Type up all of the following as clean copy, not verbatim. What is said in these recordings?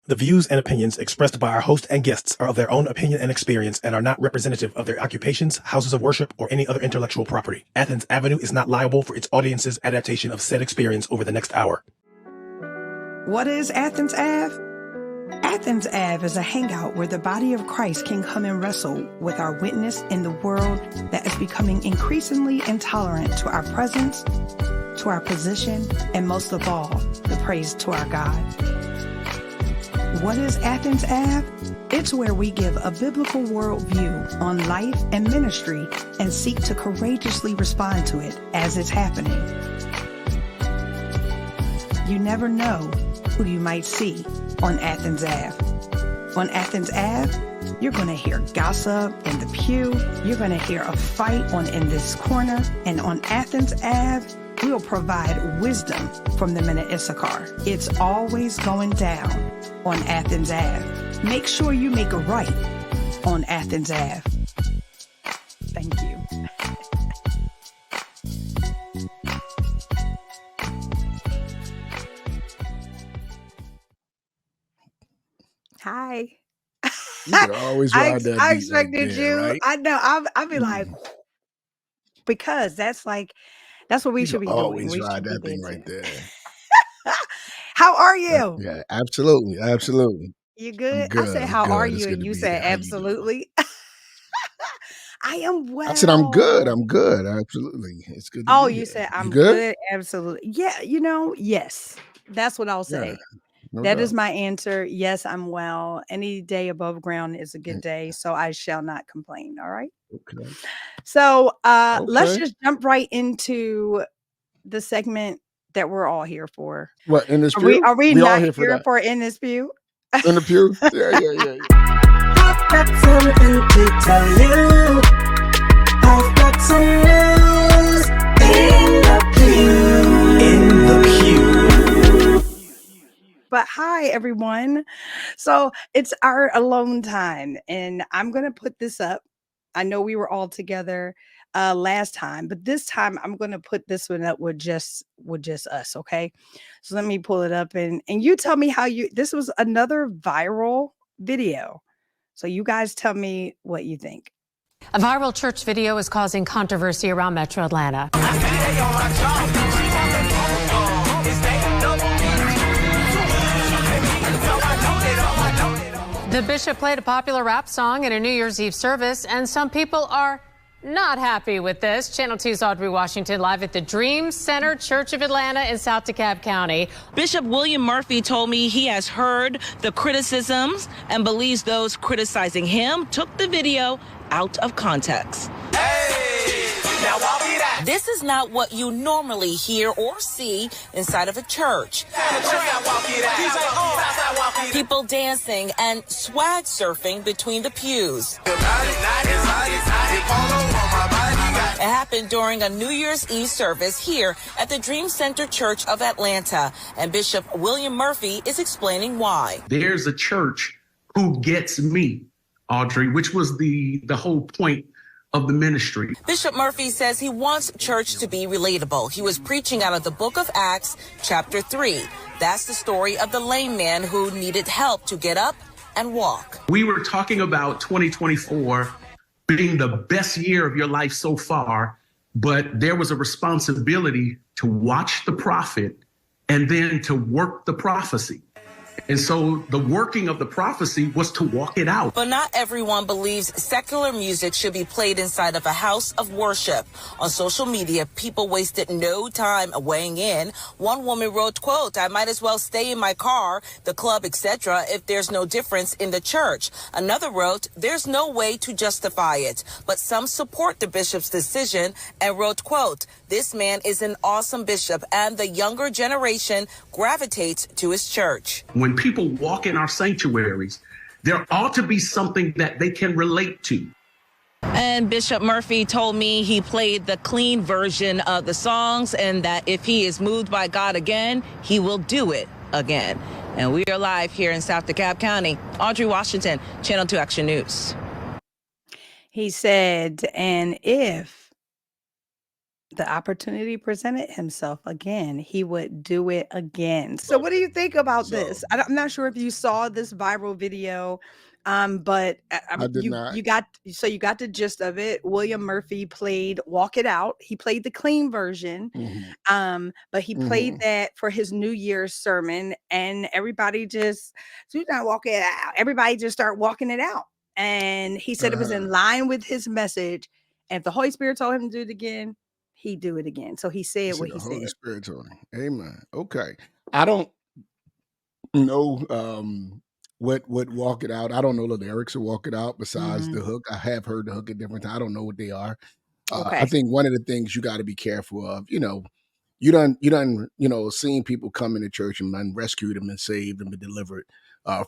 The views and opinions expressed by our host and guests are of their own opinion and experience and are not representative of their occupations, houses of worship, or any other intellectual property. Athens Avenue is not liable for its audience's adaptation of said experience over the next hour. What is Athens Ave? Athens Ave is a hangout where the body of Christ can come and wrestle with our witness in the world that is becoming increasingly intolerant to our presence, to our position, and most of all, the praise to our God. What is Athens Ave? It's where we give a biblical worldview on life and ministry and seek to courageously respond to it as it's happening. You never know who you might see on Athens Ave. On Athens Ave, you're going to hear gossip in the pew. You're going to hear a fight in this corner. And on Athens Ave, we'll provide wisdom from the men of Issachar. It's always going down on Athens Ave. Make sure you make it right on Athens Ave. Thank you. Hi. You could always ride that beat. I expected right there, you. right? I know. I'll be like, because that's what we should be doing. Always We ride should be that thing dancing. right there. How are you? Yeah, absolutely. You I'm good? good. I said, I'm how are good. It's you? good And to you be said, here. How you doing? absolutely. I am well. I said I'm good. Absolutely. It's good to Oh, be you here. said You I'm good? good. Absolutely. Yeah, yes. That's what I'll Yeah, say. no That is doubt. my answer. Yes, I'm well. Any day above ground is a good Mm, day, so I shall not complain. All right. Okay. So let's Okay. just jump right into the segment that we're all here for. What, in this Are we pew? are we We all not here for here that. for in this pew? In the pew? Yeah. I've got something to tell you. I've got some news in the pew. In the pew. But hi, everyone. So it's our alone time, and I'm going to put this up. I know we were all together last time, but this time I'm going to put this one up with just us. Okay. So let me pull it up and you tell me this was another viral video. So you guys tell me what you think. A viral church video is causing controversy around Metro Atlanta. The bishop played a popular rap song in a New Year's Eve service, and some people are not happy with this. Channel 2's Audrey Washington live at the Dream Center Church of Atlanta in South DeKalb County. Bishop William Murphy told me he has heard the criticisms and believes those criticizing him took the video out of context. This is not what you normally hear or see inside of a church. People dancing and swag surfing between the pews. It happened during a New Year's Eve service here at the Dream Center Church of Atlanta, and Bishop William Murphy is explaining why. There's a church who gets me, Audrey, which was the whole point of the ministry. Bishop Murphy says he wants church to be relatable. He was preaching out of the book of Acts, chapter 3. That's the story of the lame man who needed help to get up and walk. We were talking about 2024 being the best year of your life so far, but there was a responsibility to watch the prophet and then to work the prophecy. And so the working of the prophecy was to walk it out. But not everyone believes secular music should be played inside of a house of worship. On social media, people wasted no time weighing in. One woman wrote, quote, "I might as well stay in my car, the club, etc. if there's no difference in the church." Another wrote, "There's no way to justify it." But some support the bishop's decision and wrote, quote, "This man is an awesome bishop and the younger generation gravitates to his church." When people walk in our sanctuaries, there ought to be something that they can relate to. And Bishop Murphy told me he played the clean version of the songs and that if he is moved by God again, he will do it again. And we are live here in South DeKalb County. Audrey Washington, Channel 2 Action News. He said, and if the opportunity presented himself again, he would do it again. So what do you think about this? I'm not sure if you saw this viral video, but I did not. you got the gist of it. William Murphy played "Walk It Out." He played the clean version, but he played that for his New Year's sermon, and everybody just walk it out. Everybody just start walking it out, and he said it was in line with his message. And if the Holy Spirit told him to do it again, he'd do it again. So he said what he said. Holy Spirit told him. Amen. Okay. I don't know what Walk It Out. I don't know the lyrics of Walk It Out besides the hook. I have heard the hook at different times. I don't know what they are. I think one of the things you got to be careful of, you done, seen people come into church and rescued them and saved them and delivered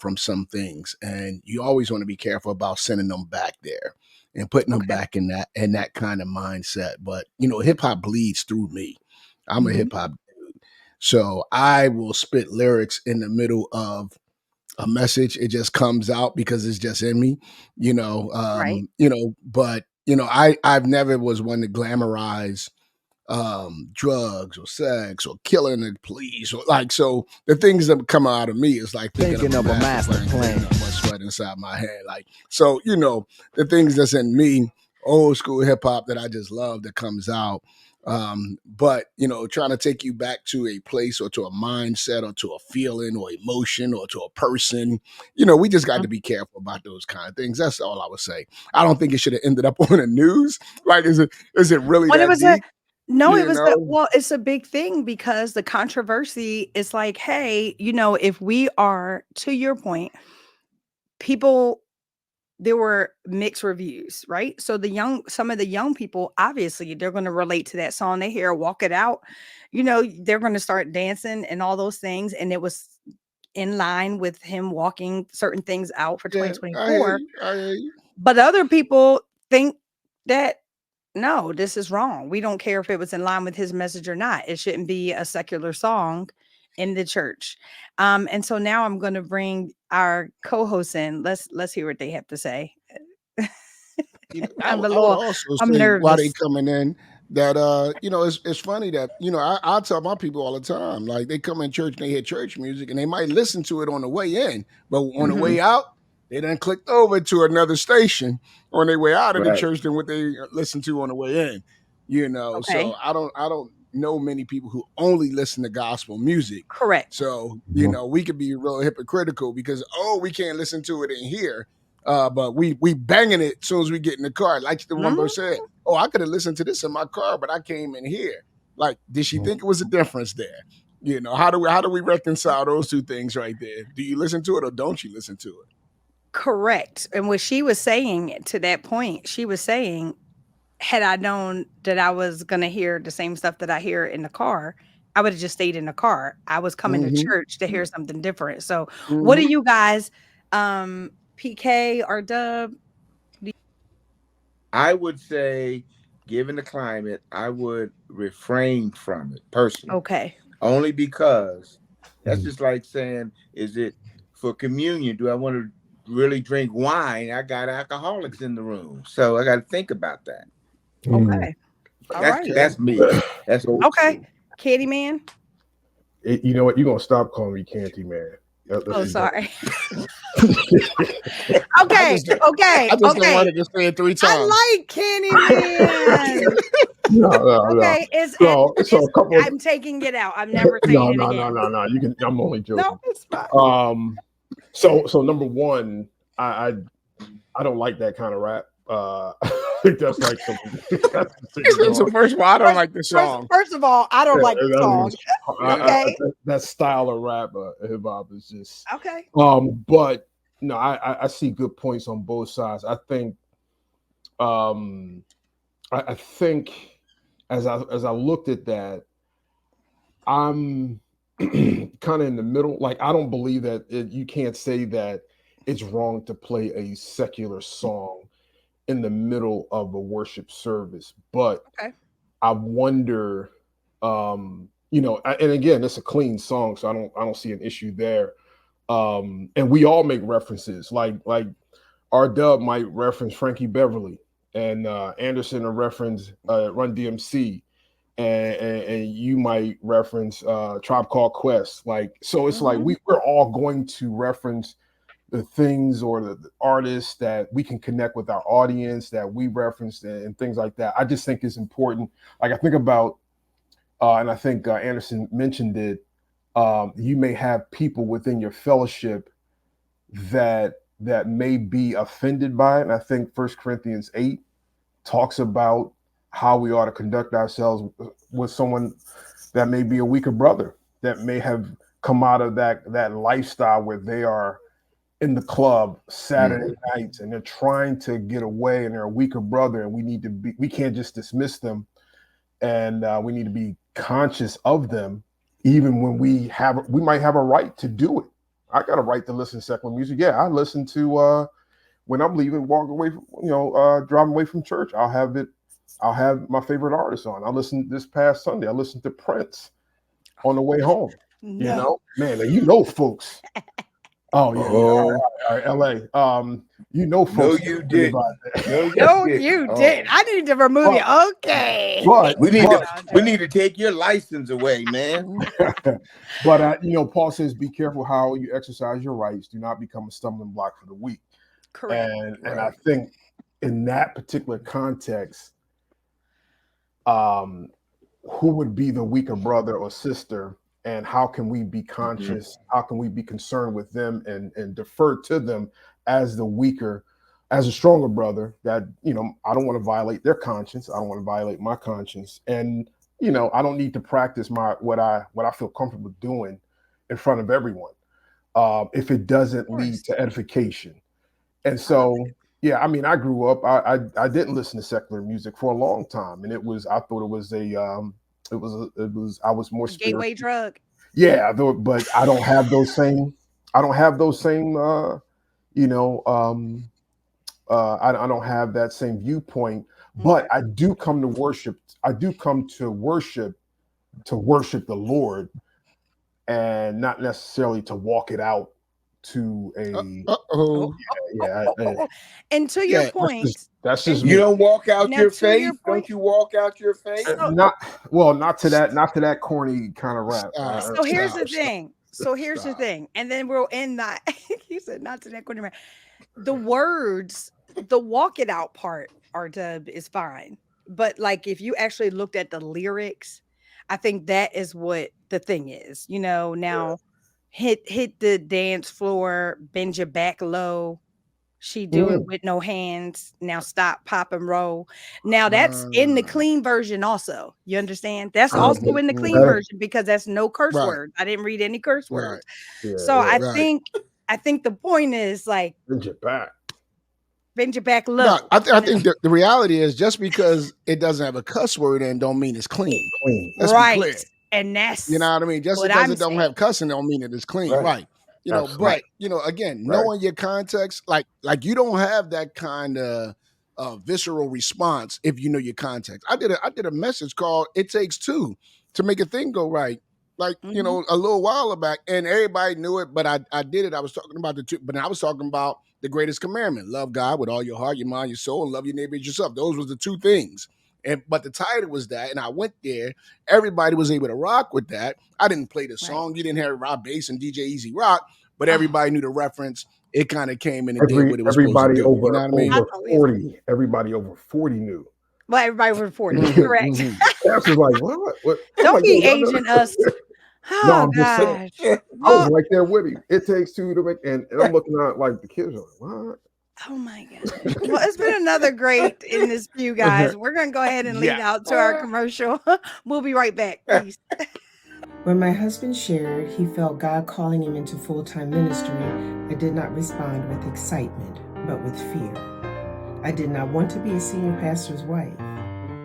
from some things. And you always want to be careful about sending them back there and putting them back in that kind of mindset. But, hip hop bleeds through me. I'm a hip hop dude. So I will spit lyrics in the middle of a message. It just comes out because it's just in me, but I've never was one to glamorize drugs or sex or killing the police or so the things that come out of me is like thinking of a master plan. Much sweat inside my head, the things that's in me, old school hip hop that I just love that comes out. But trying to take you back to a place or to a mindset or to a feeling or emotion or to a person, we just got to be careful about those kind of things. That's all I would say. I don't think it should have ended up on the news. Is it really that deep? No, it's a big thing because the controversy is like, hey, if we are, to your point, there were mixed reviews, right? So some of the young people, obviously, they're going to relate to that song. They hear "Walk It Out," they're going to start dancing and all those things. And it was in line with him walking certain things out for 2024. I hear you. But other people think that, no, this is wrong. We don't care if it was in line with his message or not. It shouldn't be a secular song in the church. And so now I'm going to bring our co-hosts in. Let's hear what they have to say. I'm nervous. While they coming in, that it's funny that I tell my people all the time, like they come in church and they hear church music and they might listen to it on the way in, but on the way out, they done clicked over to another station on their way out of the church than what they listened to on the way in. So I don't know many people who only listen to gospel music. Correct. So we could be real hypocritical because we can't listen to it in here, but we banging it as soon as we get in the car. Like the one person said, I could have listened to this in my car, but I came in here. Like, did she think it was a difference there? How do we reconcile those two things right there? Do you listen to it or don't you listen to it? Correct. And what she was saying to that point, she was saying, had I known that I was going to hear the same stuff that I hear in the car, I would have just stayed in the car. I was coming to church to hear something different. So what do you guys, PK, RDub? I would say, given the climate, I would refrain from it personally. Okay. Only because that's just like saying, is it for communion? Do I want to really drink wine? I got alcoholics in the room. So I got to think about that. Okay. That's me. That's okay. Candyman. You know what? You're gonna stop calling me Candyman. Sorry. Okay. I just wanted to say it 3 times. I like Candyman. Okay. It's a couple. I'm taking it out. I'm never saying it again. No. You can. I'm only joking. No, it's fine. So number one, I don't like that kind of rap. That's like something. So first of all, I don't like the song. First of all, I don't like the song. Okay. That style of rap, hip hop is just okay. But no, I see good points on both sides. I think, I think as I looked at that, I'm kind of in the middle. Like, I don't believe that you can't say that it's wrong to play a secular song in the middle of a worship service, but I wonder, and again, it's a clean song, so I don't see an issue there. And we all make references, like RDub might reference Frankie Beverly, and Anderson will reference Run DMC, and you might reference Tribe Called Quest. Like, so it's like we're all going to reference the things or the artists that we can connect with our audience that we referenced and things like that. I just think it's important. Like I think about, and I think Anderson mentioned it, you may have people within your fellowship that may be offended by it. And I think 1 Corinthians 8 talks about how we ought to conduct ourselves with someone that may be a weaker brother, that may have come out of that lifestyle where they are in the club Saturday nights and they're trying to get away and they're a weaker brother, and we can't just dismiss them, and we need to be conscious of them even when we might have a right to do it. I got a right to listen to secular music. Yeah, I listen to when I'm leaving, walking away from, driving away from church, I'll have my favorite artist on. I listened this past Sunday, I listened to Prince on the way home. No. Man, folks. Oh yeah, all right, LA. Folks. No, you did. No, you did. I need to remove you. Okay. But we need to take your license away, man. But Paul says, "Be careful how you exercise your rights. Do not become a stumbling block for the weak." Correct. And I think in that particular context, who would be the weaker brother or sister? And how can we be conscious? How can we be concerned with them and defer to them as the weaker, as a stronger brother that, I don't want to violate their conscience. I don't want to violate my conscience. And, I don't need to practice what I feel comfortable doing in front of everyone if it doesn't lead to edification. And so, I grew up, I didn't listen to secular music for a long time. And I thought it was I was more spiritual. Gateway drug. Yeah, but I don't have those same. I don't have that same viewpoint. But I do come to worship. I do come to worship the Lord, and not necessarily to walk it out to a. And to your point, that's just you don't walk out your face. Don't you walk out your face? Not to that corny kind of rap. So here's the thing. The thing, and then we'll end that. He said, "Not to that corny rap." The words, the walk it out part, RDub is fine, but like if you actually looked at the lyrics, I think that is what the thing is. Now. Hit the dance floor, bend your back low. She do it with no hands. Now stop, pop, and roll. Now that's in the clean version also. You understand? That's also in the clean version because that's no curse words. I didn't read any curse words. So I think the point is like bend your back low. No, I think the reality is just because it doesn't have a cuss word in don't mean it's clean. Let's be clear. And that's what I mean. Just because it don't have cussing don't mean it is clean, right? Again, knowing your context, like you don't have that kind of visceral response if you know your context. I did a message called "It Takes Two to Make a Thing Go Right," a little while back, and everybody knew it, but I did it. I was talking about I was talking about the greatest commandment: love God with all your heart, your mind, your soul, and love your neighbor as yourself. Those were the two things. But the title was that, and I went there. Everybody was able to rock with that. I didn't play the song. You didn't hear Rob Bass and DJ Easy Rock, but everybody knew the reference. It kind of came in and did what it was supposed to do. You know what I mean? Everybody over 40 knew. Well, everybody over 40, correct. That's just like, what? Don't be aging us. No, I'm just saying. I was right there with him. It takes two to make, and I'm looking at like the kids are like, what? Oh my God. Well, it's been another great in this view, guys. We're going to go ahead and lead out to our commercial. We'll be right back, please. When my husband shared he felt God calling him into full-time ministry, I did not respond with excitement, but with fear. I did not want to be a senior pastor's wife.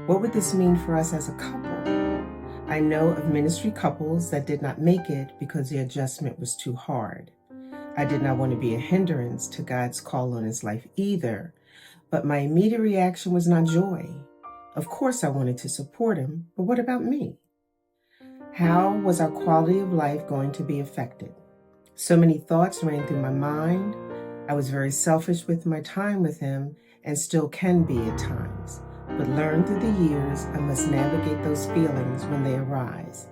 What would this mean for us as a couple? I know of ministry couples that did not make it because the adjustment was too hard. I did not want to be a hindrance to God's call on his life either, but my immediate reaction was not joy. Of course I wanted to support him, but what about me? How was our quality of life going to be affected? So many thoughts ran through my mind. I was very selfish with my time with him and still can be at times. but learned through the years I must navigate those feelings when they arise.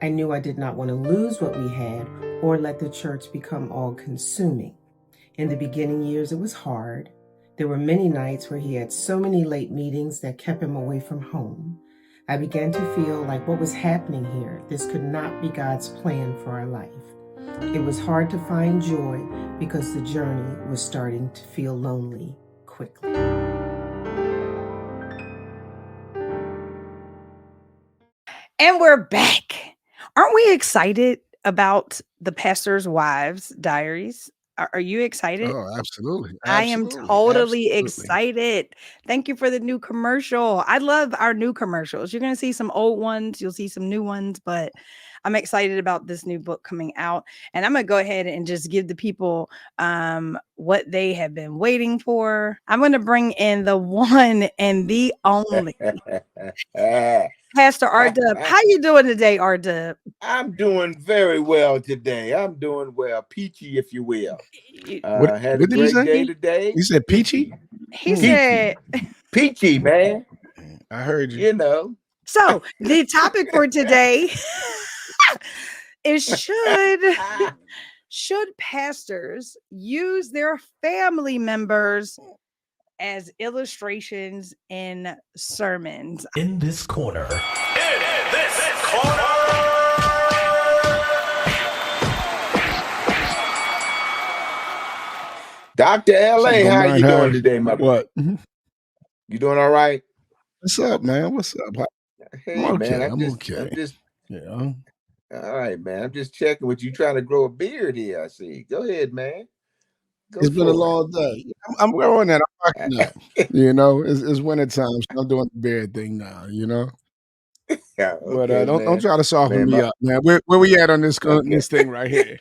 I knew I did not want to lose what we had or let the church become all-consuming. In the beginning years, it was hard. There were many nights where he had so many late meetings that kept him away from home. I began to feel like what was happening here, this could not be God's plan for our life. It was hard to find joy because the journey was starting to feel lonely quickly. And we're back. Aren't we excited about the Pastor's Wives Diaries? Are you excited? Oh, absolutely. I am Absolutely. totally Absolutely. excited. Thank you for the new commercial. I love our new commercials. You're going to see some old ones, you'll see some new ones, but I'm excited about this new book coming out. And I'm going to go ahead and just give the people what they have been waiting for. I'm going to bring in the one and the only Pastor RDub. How you doing today, RDub? I'm doing very well today. I'm doing well. Peachy, if you will. What Had a did he great say? day today. You said peachy? He said Peachy, man. I heard you. You know. So the topic for today is should pastors use their family members as illustrations in sermons? In this corner. Dr. LA, how you doing today, my What? You doing all right? What's up, man? What's up? Hey, I'm okay. man, I'm okay. Yeah. All right, man. I'm just checking with you trying to grow a beard here, I see. Go ahead, man. It's been a long day. I'm growing that. I'm rocking up. You know, it's winter time, so I'm doing the beard thing now, you know? Yeah, But okay, don't try to soften man, me up, man. Where we at on this this thing right here?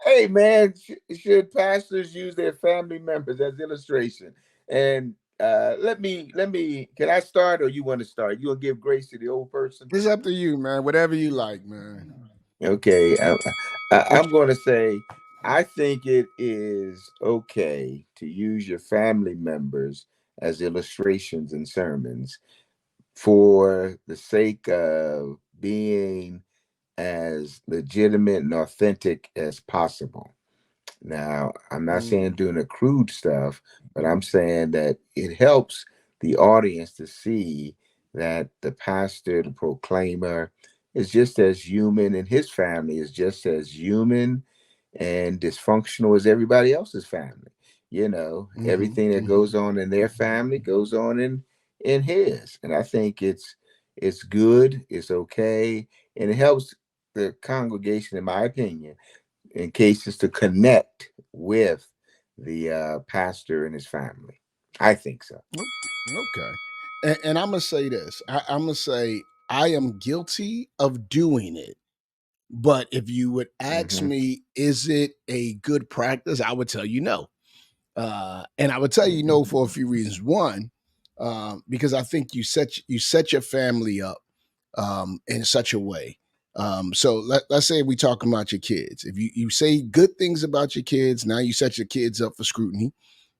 Hey, man, should pastors use their family members as illustration? And let me. Can I start, or you want to start? You gonna give grace to the old person? It's up to you, man. Whatever you like, man. Okay, I'm going to say I think it is okay to use your family members as illustrations in sermons for the sake of being as legitimate and authentic as possible. Now, I'm not saying doing the crude stuff, but I'm saying that it helps the audience to see that the pastor, the proclaimer, is just as human, and his family is just as human and dysfunctional as everybody else's family. You know, everything that goes on in their family goes on in his. And I think it's good, it's okay, and it helps the congregation, in my opinion, in cases to connect with the pastor and his family. I think so. Okay. And I'm going to say this. I'm going to say I am guilty of doing it. But if you would ask me, is it a good practice? I would tell you no. And I would tell you no for a few reasons. One, because I think you set your family up in such a way. So let's say we talking about your kids. If you say good things about your kids, now you set your kids up for scrutiny.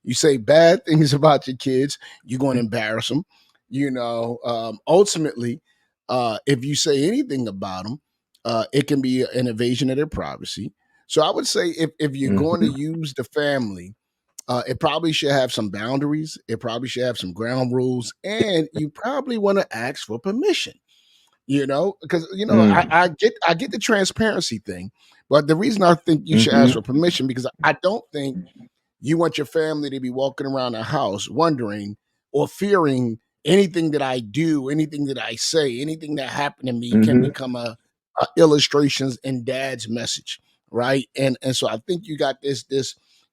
You say bad things about your kids, you're going to embarrass them. You know, ultimately, if you say anything about them, it can be an invasion of their privacy. So I would say if you're going to use the family, it probably should have some boundaries. It probably should have some ground rules, and you probably want to ask for permission. You know, because I get the transparency thing, but the reason I think you should ask for permission because I don't think you want your family to be walking around the house wondering or fearing anything that I do, anything that I say, anything that happened to me can become a illustrations in dad's message, right? And so I think you got this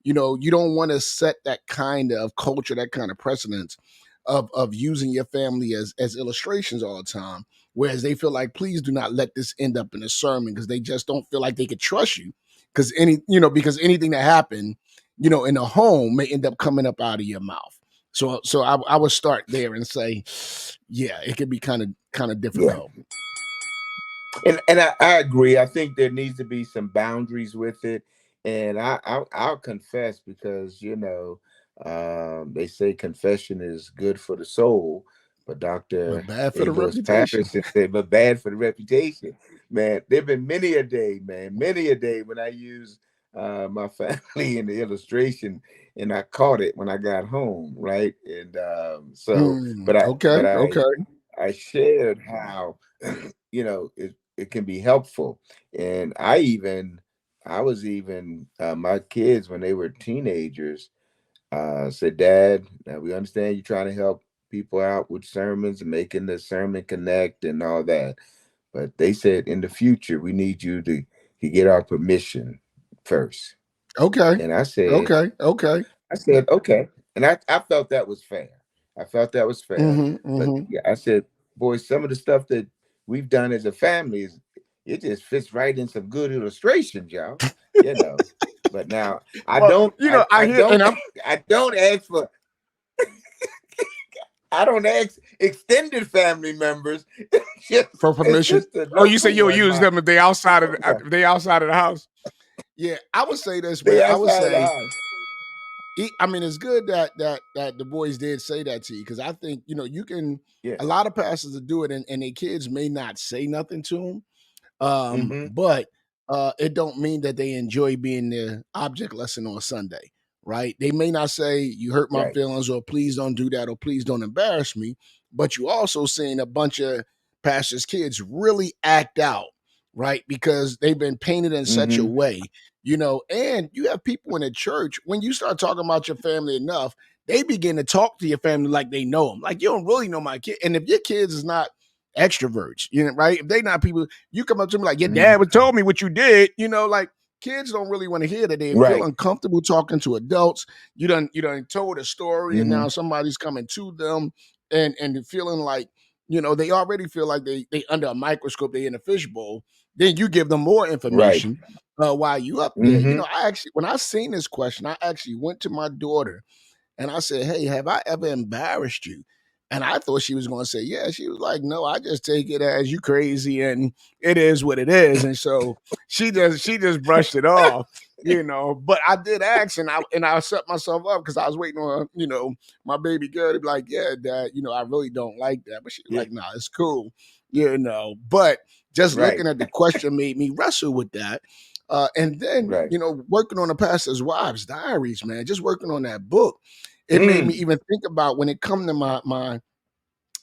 you don't want to set that kind of culture, that kind of precedence of using your family as illustrations all the time, whereas they feel like, please do not let this end up in a sermon because they just don't feel like they could trust you because anything that happened in a home may end up coming up out of your mouth. So I would start there and say, yeah, it could be kind of difficult. Yeah. And I agree. I think there needs to be some boundaries with it. And I'll confess because, they say confession is good for the soul. But Dr. But bad for the Amos reputation. Patterson said, but bad for the reputation. Man, there've been many a day, man, many a day when I use my family in the illustration, and I caught it when I got home, right? And Okay. I shared how it can be helpful. And I was even my kids when they were teenagers said, Dad, now we understand you're trying to help people out with sermons and making the sermon connect and all that. But they said in the future, we need you to get our permission first. Okay. And I said, Okay. okay. And I felt that was fair. But yeah, I said, boy, some of the stuff that we've done as a family it just fits right in some good illustrations, y'all. But now I don't ask for I don't ask extended family members for permission. Oh, you say you'll use them if they outside of the house. Yeah, I would say this, man. I would say, I mean, it's good that the boys did say that to you, because I think you can. Yeah. A lot of pastors will do it, and their kids may not say nothing to them, Mhm. but it don't mean that they enjoy being the object lesson on Sunday, right? They may not say you hurt my Right. feelings, or please don't do that, or please don't embarrass me, but you also seeing a bunch of pastors' kids really act out, right? Because they've been painted in such a way, and you have people in the church, when you start talking about your family enough, they begin to talk to your family like they know them. Like, you don't really know my kid. And if your kids is not extroverts, right? If they not people, you come up to me like, your dad would told me what you did, like kids don't really want to hear that. They feel uncomfortable talking to adults. You done told a story, and now somebody's coming to them and feeling like, they already feel like they under a microscope, they in a fishbowl. Then you give them more information while you up there. I actually, when I seen this question, I actually went to my daughter and I said, hey, have I ever embarrassed you? And I thought she was going to say, yeah. She was like, no, I just take it as you crazy and it is what it is. And so she just brushed it off, but I did ask, and I set myself up because I was waiting on, my baby girl to be like, yeah, Dad, I really don't like that. But she was like, nah, it's cool, but just looking at the question made me wrestle with that. And then, working on the pastor's wives' diaries, man, just working on that book, it made me even think about when it come to my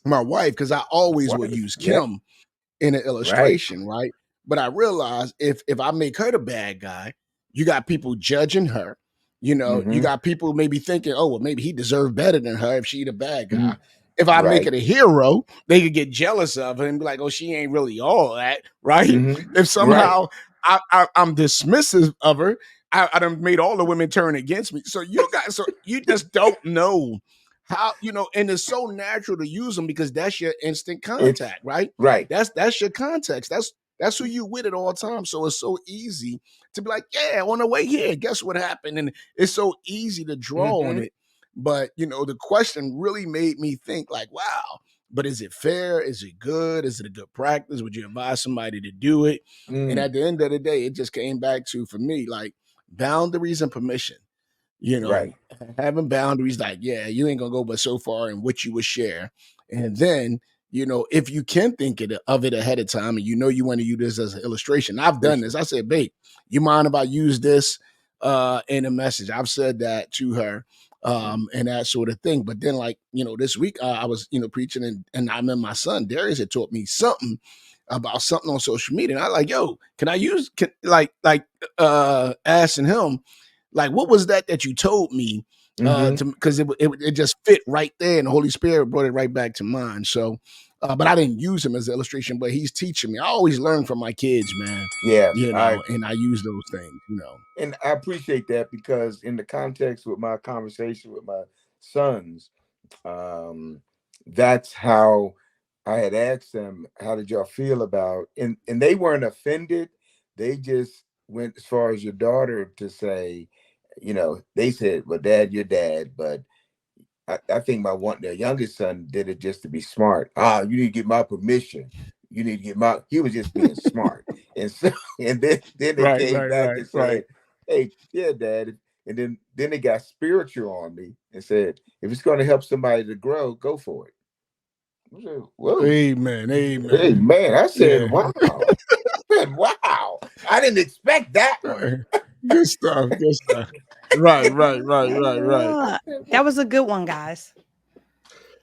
wife, because I always would use Kim in an illustration, right? But I realized if I make her the bad guy, you got people judging her. You got people maybe thinking, oh, well, maybe he deserved better than her if she the bad guy. If I make it a hero, they could get jealous of her and be like, oh, she ain't really all that, right? If somehow I'm dismissive of her, I done made all the women turn against me. So you just don't know how, and it's so natural to use them because that's your instant contact, right? Right. That's your context. That's who you with at all times. So it's so easy to be like, yeah, on the way here, guess what happened? And it's so easy to draw on it. But, the question really made me think like, wow, but is it fair? Is it good? Is it a good practice? Would you advise somebody to do it? And at the end of the day, it just came back to, for me, like boundaries and permission. Having boundaries, like, yeah, you ain't gonna go but so far in what you would share. And then, if you can think of it ahead of time and you want to use this as an illustration. I've done this. I said, babe, you mind if I use this in a message? I've said that to her and that sort of thing. But then, like, this week I was, preaching and I remember my son Darius had taught me something about something on social media. And I like, yo, can I use asking him, like, what was that you told me? Because it just fit right there, and the Holy Spirit brought it right back to mind. So, but I didn't use him as an illustration, but he's teaching me. I always learn from my kids, man. Yeah, and I use those things, And I appreciate that, because in the context with my conversation with my sons, that's how I had asked them, how did y'all feel about, and they weren't offended. They just went as far as your daughter to say, they said, well, Dad, you're Dad, but I think their youngest son did it just to be smart. You need to get my permission. You need to get he was just being smart. And so, and then they came back and said, hey, yeah, Dad. And then they got spiritual on me and said, if it's going to help somebody to grow, go for it. Whoa. Amen. Amen. I said, Yeah. wow. I said, wow. I didn't expect that one. Good stuff. Right. That was a good one, guys.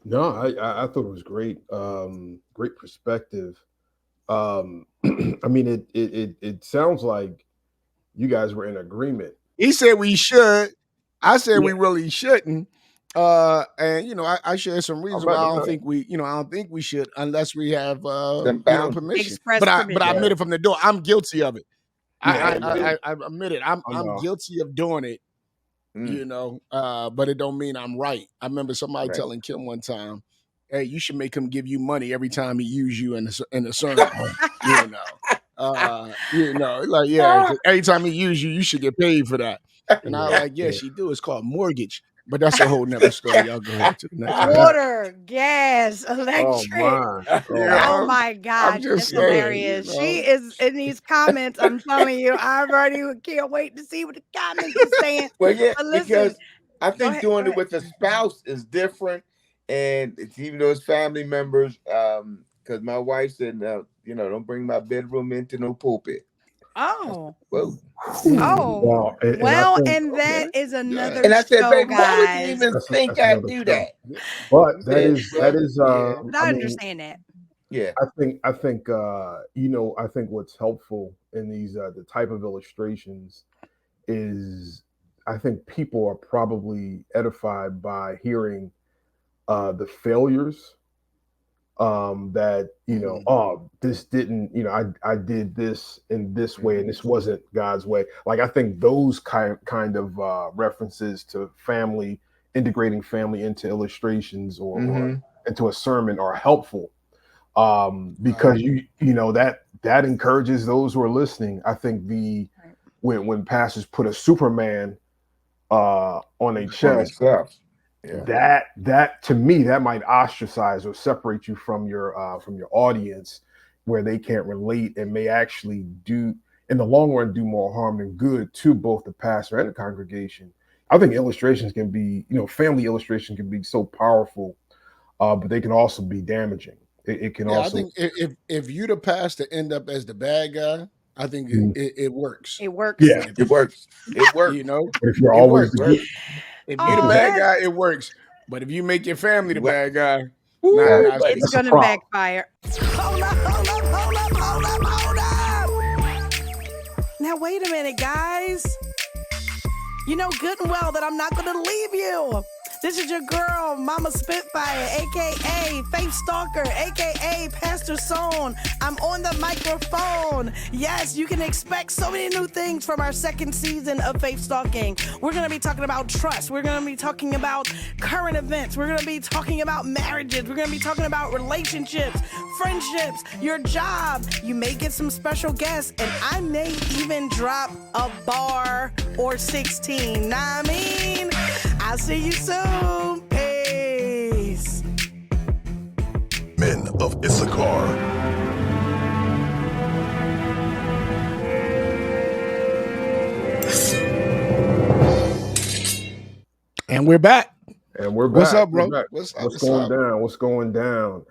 No, I thought it was great. Great perspective. I mean, it sounds like you guys were in agreement. He said we should. I said we really shouldn't. And I share some reasons why I don't think we should unless we have permission. Express But I permission. admit it from the door. I'm guilty of it. Yeah, I admit it. I'm guilty of doing it. But it don't mean I'm right. I remember somebody telling Kim one time, "Hey, you should make him give you money every time he use you in a sermon." Every time he use you, you should get paid for that. And I was like, she do. It's called mortgage. But that's a whole nother story. Y'all go ahead to the next one. Water, gas, electric. Oh my God, that's hilarious. She is in these comments. I'm telling you, I already can't wait to see what the comments are saying. Well, yeah, But listen, because I think go doing it ahead. with a spouse is different, and it's even though it's family members. Because my wife said, don't bring my bedroom into no pulpit. Oh. Whoa. Oh. And that is another And I said, show, baby, why would you guys. even think I'd do that? But that is But I understand that. Yeah. I think I think what's helpful in these the type of illustrations is I think people are probably edified by hearing the failures that this didn't, I did this in this way and this wasn't God's way. Like I think those kind of references to family, integrating family into illustrations or into a sermon are helpful because that encourages those who are listening. I think when pastors put a Superman on a chest, that to me that might ostracize or separate you from your audience, where they can't relate and may actually do in the long run do more harm than good to both the pastor and the congregation. I think illustrations can be, family illustration can be so powerful, but they can also be damaging. It can also. I think if you the pastor end up as the bad guy, I think it works. It works. Yeah, it works. It works. If you're always if you're the bad guy, it works. But if you make your family the bad guy, it's going to backfire. Hold up. Now, wait a minute, guys. You know good and well that I'm not going to leave you. This is your girl, Mama Spitfire, a.k.a. Faith Stalker, a.k.a. Pastor Sone. I'm on the microphone. Yes, you can expect so many new things from our second season of Faith Stalking. We're going to be talking about trust. We're going to be talking about current events. We're going to be talking about marriages. We're going to be talking about relationships, friendships, your job. You may get some special guests, and I may even drop a bar or 16. Know what I mean? I'll see you soon. Peace. Men of Issachar. And we're back. What's up, bro? What's going down?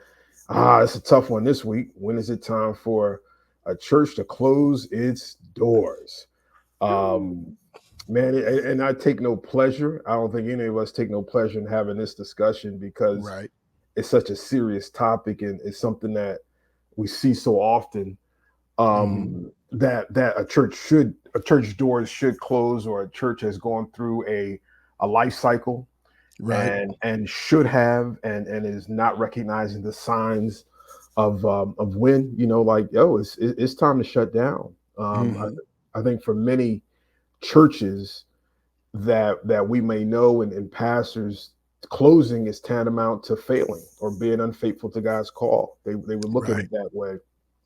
It's a tough one this week. When is it time for a church to close its doors? Man, and I take no pleasure. I don't think any of us take no pleasure in having this discussion because it's such a serious topic and it's something that we see so often. That a church doors should close, or a church has gone through a life cycle, and should have and is not recognizing the signs of when it's time to shut down. I think for many churches that we may know and pastors, closing is tantamount to failing or being unfaithful to God's call. They would look at it that way.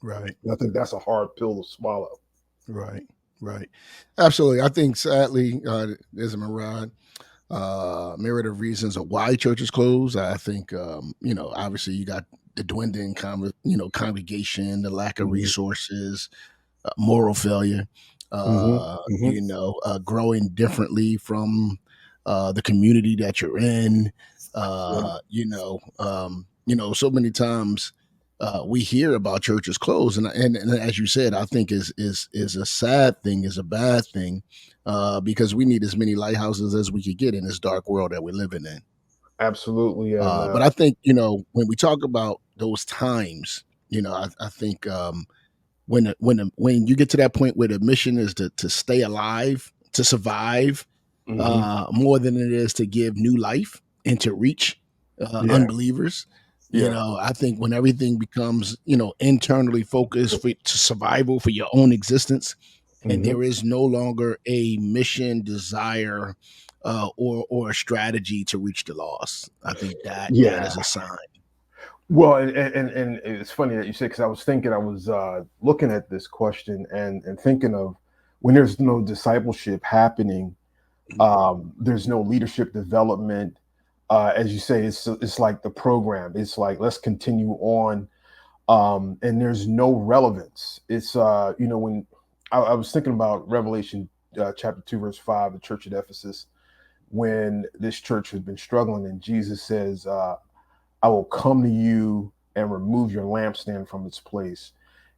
Right. And I think that's a hard pill to swallow. Right. Absolutely. I think sadly, there's a myriad of reasons of why churches close. I think, obviously you got the dwindling congregation, the lack of resources, moral failure. Growing differently from the community that you're in, so many times we hear about churches closed, and as you said, I think is a sad thing, is a bad thing, because we need as many lighthouses as we could get in this dark world that we're living in. Absolutely. And But I think, when we talk about those times, I think when you get to that point where the mission is to stay alive, to survive, more than it is to give new life and to reach unbelievers. I think when everything becomes, internally focused to survival for your own existence, and there is no longer a mission, desire, or a strategy to reach the lost, I think that is a sign. Well, and it's funny that you said, because I was looking at this question and thinking of when there's no discipleship happening, there's no leadership development. As you say, it's like the program. It's like, let's continue on, and there's no relevance. It's when I was thinking about Revelation chapter 2 verse 5, the church at Ephesus, when this church has been struggling, and Jesus says, I will come to you and remove your lampstand from its place.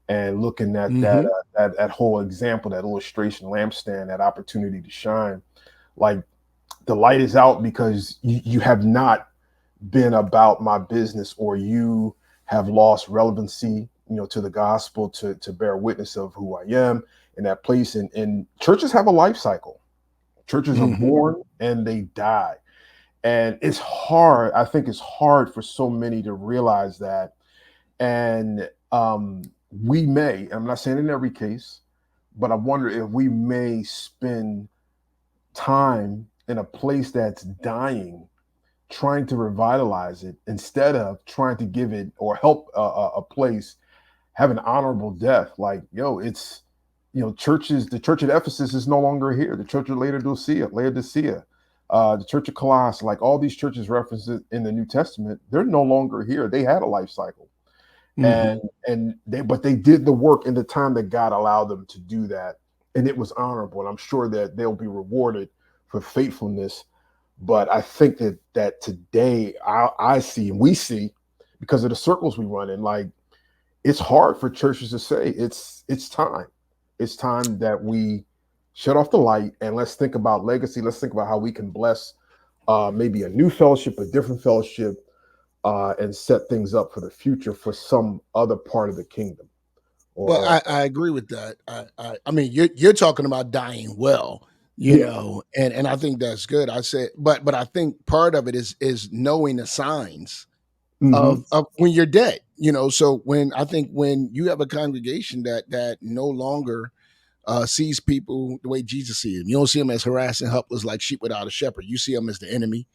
And looking at that whole example, that illustration, lampstand, that opportunity to shine, like the light is out because you have not been about my business, or you have lost relevancy, to the gospel, to bear witness of who I am in that place. And churches have a life cycle. Churches are born and they die. And it's hard. I think it's hard for so many to realize that. And we may, I'm not saying in every case, but I wonder if we may spend time in a place that's dying, trying to revitalize it, instead of trying to give it or help a place have an honorable death. Like, it's, churches, the church at Ephesus is no longer here. The church of Laodicea, the church of Colossae, like all these churches referenced in the New Testament, they're no longer here. They had a life cycle, but they did the work in the time that God allowed them to do that, and it was honorable. And I'm sure that they'll be rewarded for faithfulness. But I think that today I see, and we see, because of the circles we run in, like, it's hard for churches to say it's time. It's time that we shut off the light and let's think about legacy. Let's think about how we can bless maybe a new fellowship, a different fellowship, and set things up for the future for some other part of the kingdom. I agree with that. I mean, you're talking about dying well, and I think that's good. I said, but I think part of it is knowing the signs of when you're dead. So when you have a congregation that no longer sees people the way Jesus sees them. You don't see them as harassing, helpless, like sheep without a shepherd. You see them as the enemy.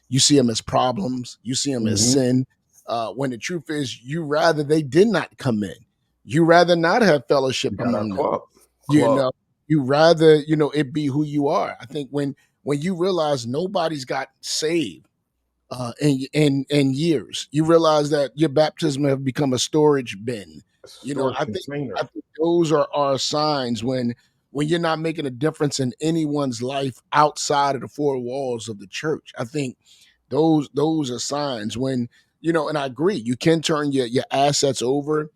You see them as problems. You see them as sin. When the truth is, you rather they did not come in. You rather not have fellowship among them. You rather it be who you are. I think when you realize nobody's got saved in years, you realize that your baptism have become a storage bin. I think those are signs when you're not making a difference in anyone's life outside of the four walls of the church. I think those are signs when, and I agree, you can turn your assets over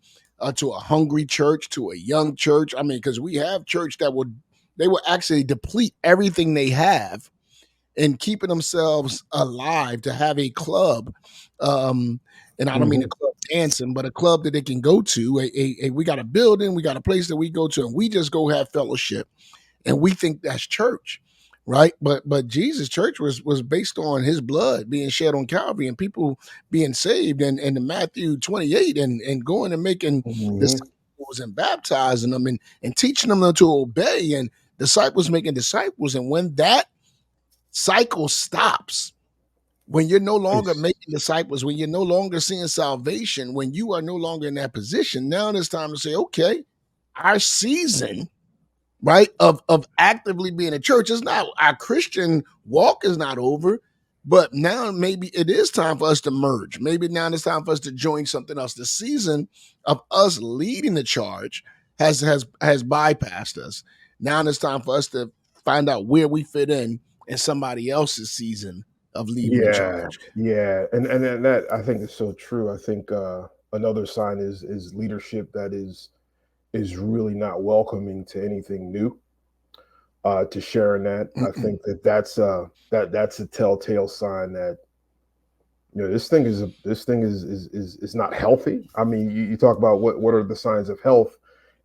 to a hungry church, to a young church. I mean, because we have church that will actually deplete everything they have and keeping themselves alive to have a club. And I don't mean a club dancing, but a club that they can go to. We got a building, we got a place that we go to, and we just go have fellowship, and we think that's church, right? But Jesus' church was based on His blood being shed on Calvary and people being saved, and in Matthew 28, and going and making disciples and baptizing them and teaching them to obey, and disciples making disciples. And when that cycle stops, when you're no longer making disciples, when you're no longer seeing salvation, when you are no longer in that position, now it's time to say, okay, our season, right, of actively being a church is not, our Christian walk is not over, but now maybe it is time for us to merge. Maybe now it's time for us to join something else. The season of us leading the charge has bypassed us. Now it's time for us to find out where we fit in somebody else's season of leading the charge. Yeah, and that I think is so true. I think another sign is leadership that is really not welcoming to anything new, to sharing that. I think that's a telltale sign that this thing is not healthy. I mean, you talk about what are the signs of health,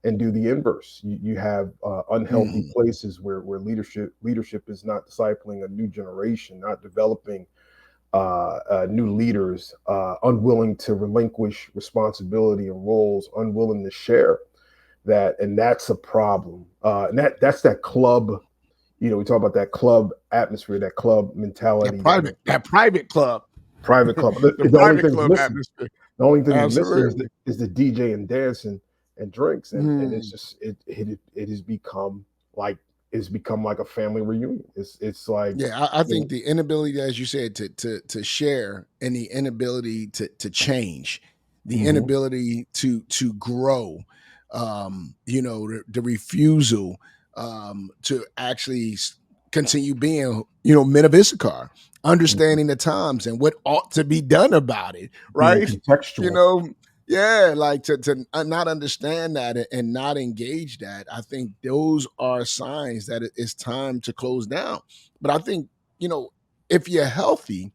and do the inverse. You have unhealthy places where leadership is not discipling a new generation, not developing new leaders, unwilling to relinquish responsibility and roles, unwilling to share that, and that's a problem. And that's that club. We talk about that club atmosphere, that club mentality, that private club. Private club. The private club atmosphere. The only thing that's missing is the DJ and dancing and drinks, and it's just it has become like a family reunion. It's like I think the inability, as you said, to share, and the inability to change, the inability to grow, the refusal to actually continue being men of Issachar, understanding the times and what ought to be done about it, right? Contextual. Like to not understand that and not engage that. I think those are signs that it's time to close down. But I think, if you're healthy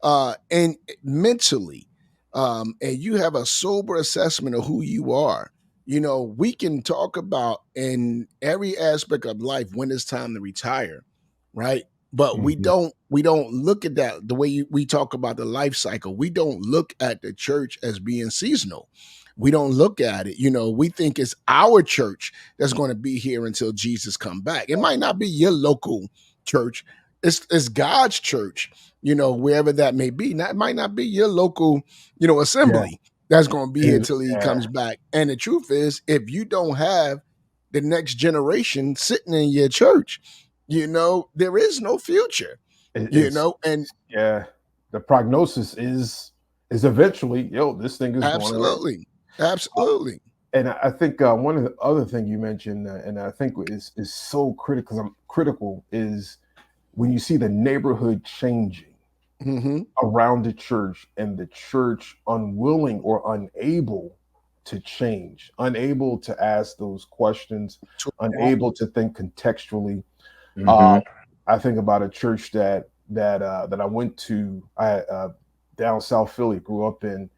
and mentally, and you have a sober assessment of who you are, we can talk about in every aspect of life when it's time to retire, right? But we don't look at that the way we talk about the life cycle. We don't look at the church as being seasonal. We don't look at it. We think it's our church that's going to be here until Jesus come back. It might not be your local church. It's God's church, wherever that may be. It might not be your local, assembly that's going to be here till he comes back. And the truth is, if you don't have the next generation sitting in your church, there is no future. And the prognosis is eventually, this thing is absolutely. And I think one of the other thing you mentioned, and I think is so critical, is when you see the neighborhood changing around the church, and the church unwilling or unable to change, unable to ask those questions, unable to think contextually. I think about a church that I went to, down South Philly, grew up in,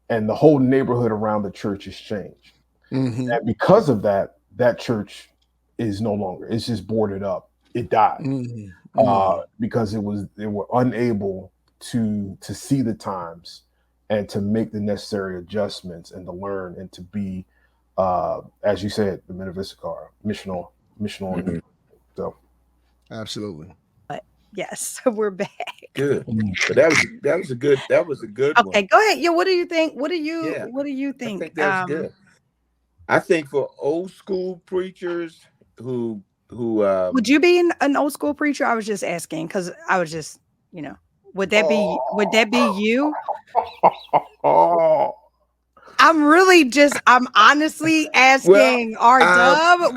and the whole neighborhood around the church has changed. And because of that church is no longer, it's just boarded up. It died because they were unable to see the times and to make the necessary adjustments and to learn and to be, as you said, the men of Issachar, missional. So. Absolutely. Yes, we're back. Good. But that was a good one. Okay, go ahead. What do you think? What do you think? I think that's good. I think for old school preachers who would you be an old school preacher? I was just asking because I was just, would that be you? I'm honestly asking RDub.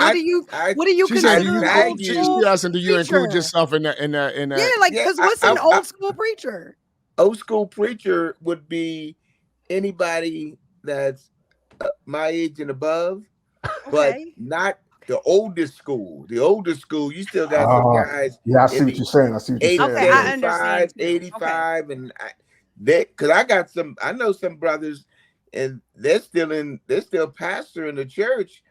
What do you consider an old school preacher? Do you include yourself in that? Because what's an old school preacher? Old school preacher would be anybody that's my age and above, but not the oldest school. The oldest school, you still got some guys. Yeah, I see what you're saying. 85, 85, and because I know some brothers. And they're still pastoring the church,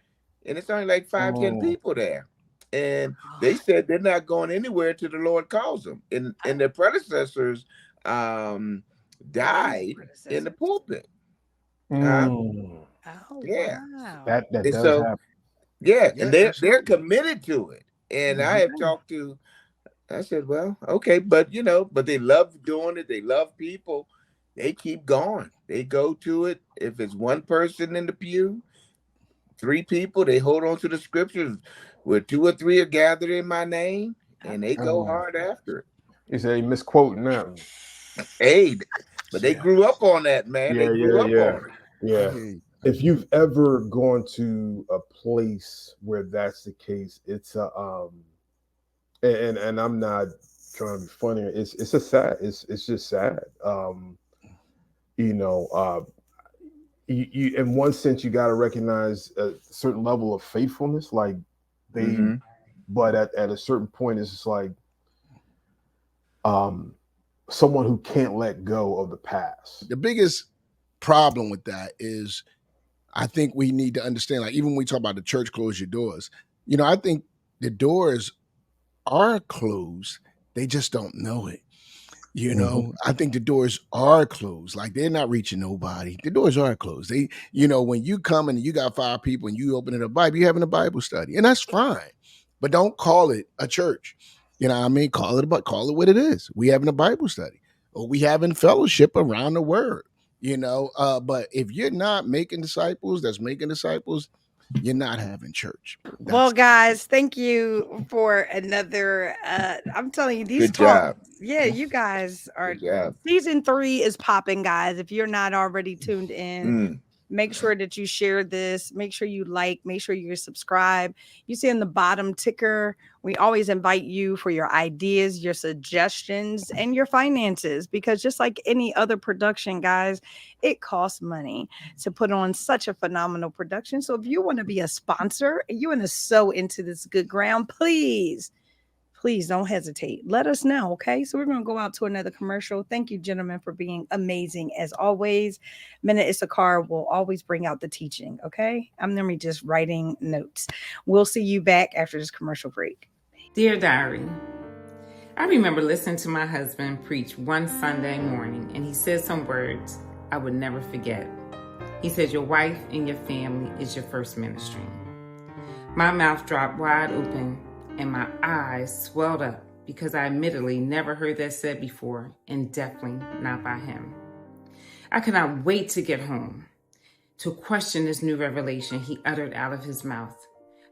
and it's only like 5-10 people there. And they said they're not going anywhere till the Lord calls them. And their predecessors died in the pulpit. Wow. That does happen. Yeah, and they're committed to it. And I have talked to. I said, well, okay, but but they love doing it. They love people. They keep going. They go to it. If it's one person in the pew, 3 people, they hold on to the scriptures. Where 2 or 3 are gathered in my name, and they go hard after it. You say misquoting them. Hey, but they grew up on that, man. They grew up on it. Yeah. If you've ever gone to a place where that's the case, it's and I'm not trying to be funny. It's a sad. It's just sad. You in one sense you got to recognize a certain level of faithfulness, like they. But at a certain point, it's just like someone who can't let go of the past. The biggest problem with that is, I think we need to understand, like, even when we talk about the church, close your doors, I think the doors are closed. They just don't know it. I think the doors are closed. Like, they're not reaching nobody. The doors are closed. They, when you come and you got 5 people and you open it a Bible, you're having a Bible study, and that's fine. But don't call it a church. Call it what it is. We having a Bible study, or we having fellowship around the word. But if you're not making disciples, you're not having church. Well, guys, thank you for another. I'm telling you, these Good job. Yeah, you guys are. Season 3 is popping, guys. If you're not already tuned in, make sure that you share this. Make sure you like. Make sure you subscribe. You see in the bottom ticker, we always invite you for your ideas, your suggestions, and your finances, because just like any other production, guys, it costs money to put on such a phenomenal production. So if you want to be a sponsor and you want to sow into this good ground, please don't hesitate. Let us know, okay? So we're going to go out to another commercial. Thank you, gentlemen, for being amazing as always. Minute Issachar will always bring out the teaching, okay? I'm normally just writing notes. We'll see you back after this commercial break. Dear Diary, I remember listening to my husband preach one Sunday morning, and he said some words I would never forget. He said, your wife and your family is your first ministry. My mouth dropped wide open and my eyes swelled up, because I admittedly never heard that said before, and definitely not by him. I could not wait to get home to question this new revelation he uttered out of his mouth.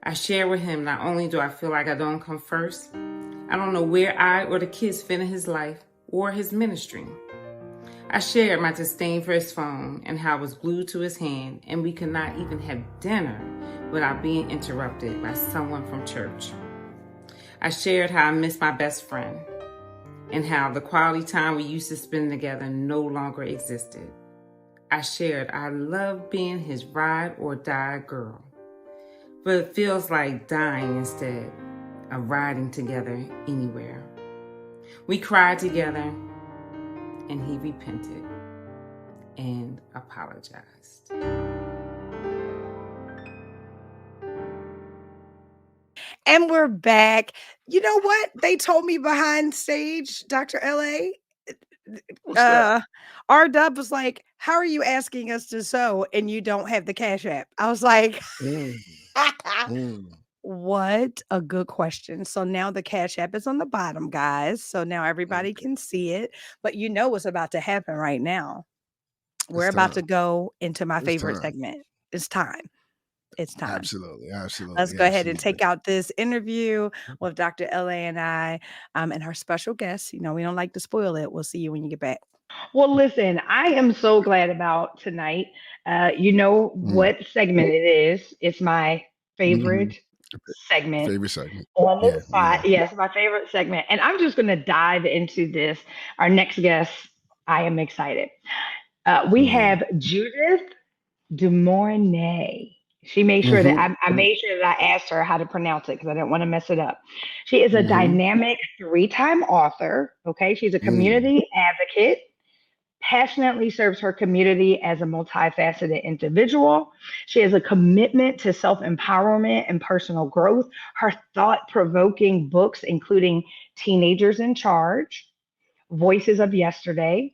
I share with him, not only do I feel like I don't come first, I don't know where I or the kids fit in his life or his ministry. I shared my disdain for his phone and how it was glued to his hand, and we could not even have dinner without being interrupted by someone from church. I shared how I miss my best friend and how the quality time we used to spend together no longer existed. I shared I love being his ride or die girl, but it feels like dying instead of riding together anywhere. We cried together, and he repented and apologized. And we're back. You know what? They told me behind stage, Dr. LA. RDub was like, how are you asking us to sow and you don't have the Cash App? I was like, what a good question. So now the Cash App is on the bottom, guys. So now everybody can see it. But you know what's about to happen right now. We're about to go into my favorite segment. It's time. It's time. Absolutely. Let's go ahead and take out this interview with Dr. LA and I and our special guest. We don't like to spoil it. We'll see you when you get back. Well, listen, I am so glad about tonight. What segment it is. It's my favorite segment. On the spot. Yes, my favorite segment. And I'm just going to dive into this. Our next guest, I am excited. We have Judith Dumorney. She made sure that I made sure that I asked her how to pronounce it because I didn't want to mess it up. She is a dynamic 3-time author. Okay. She's a community advocate, passionately serves her community as a multifaceted individual. She has a commitment to self-empowerment and personal growth. Her thought-provoking books, including Teenagers in Charge, Voices of Yesterday,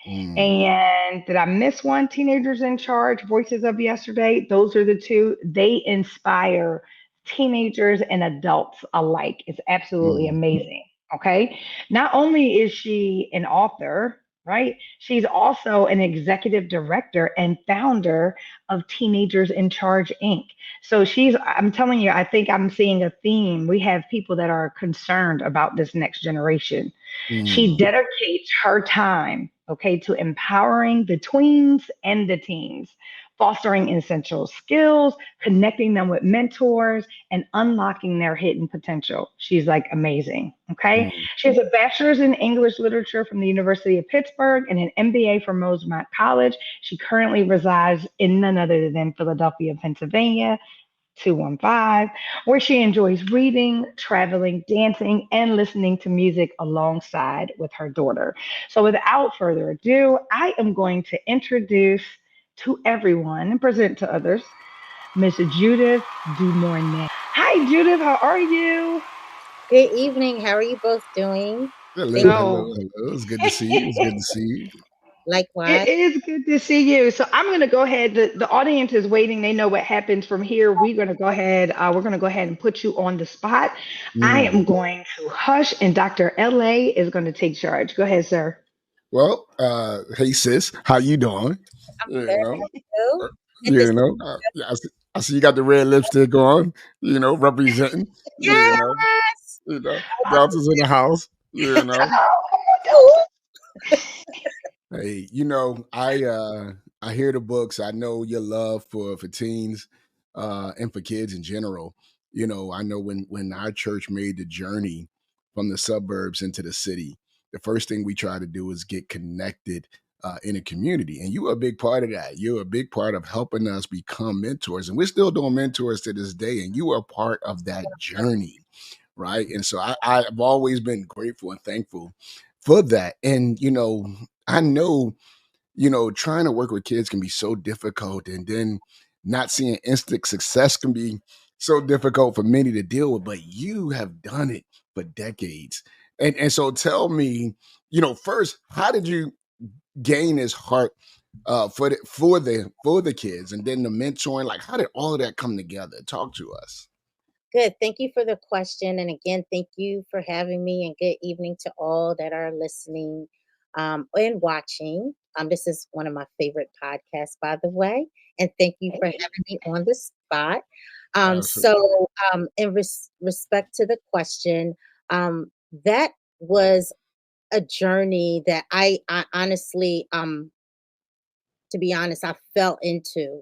and did I miss one? Teenagers in Charge, Voices of Yesterday. Those are the two. They inspire teenagers and adults alike. It's absolutely amazing. Okay. Not only is she an author, right? She's also an executive director and founder of Teenagers in Charge, Inc. So I'm telling you, I think I'm seeing a theme. We have people that are concerned about this next generation. She dedicates her time, to empowering the tweens and the teens fostering essential skills, connecting them with mentors, and unlocking their hidden potential. She's like amazing. Okay. She has a bachelor's in English literature from the University of Pittsburgh and an MBA from Rosemont College. She currently resides in none other than Philadelphia, Pennsylvania. 215, where she enjoys reading, traveling, dancing, and listening to music alongside with her daughter. So, without further ado, I am going to introduce to everyone and present to others Miss Judith Dumorney. Hi, Judith. How are you? Good evening. How are you both doing? Hello, hello. It's good to see you. It's good to see you. Likewise. It is good to see you. So I'm going to go ahead. The audience is waiting. They know what happens from here. We're going to go ahead. We're going to go ahead and put you on the spot. I am going to hush, and Dr. LA is going to take charge. Go ahead, sir. Well, hey sis, how you doing? I see you got the red lipstick on. Representing. Yes. Delta's in the house. Hey, I hear the books. I know your love for teens and for kids in general. I know when our church made the journey from the suburbs into the city, the first thing we try to do is get connected in a community. And you are a big part of that. You're a big part of helping us become mentors. And we're still doing mentors to this day. And you are part of that journey, right? And so I've always been grateful and thankful for that. And, I know, trying to work with kids can be so difficult, and then not seeing instant success can be so difficult for many to deal with, but you have done it for decades. And so tell me, first, how did you gain this heart for the kids, and then the mentoring? Like, how did all of that come together? Talk to us. Good. Thank you for the question. And again, thank you for having me, and good evening to all that are listening and watching. This is one of my favorite podcasts, by the way. And thank you for having me on the spot. In respect to the question, that was a journey that I honestly, to be honest, I fell into.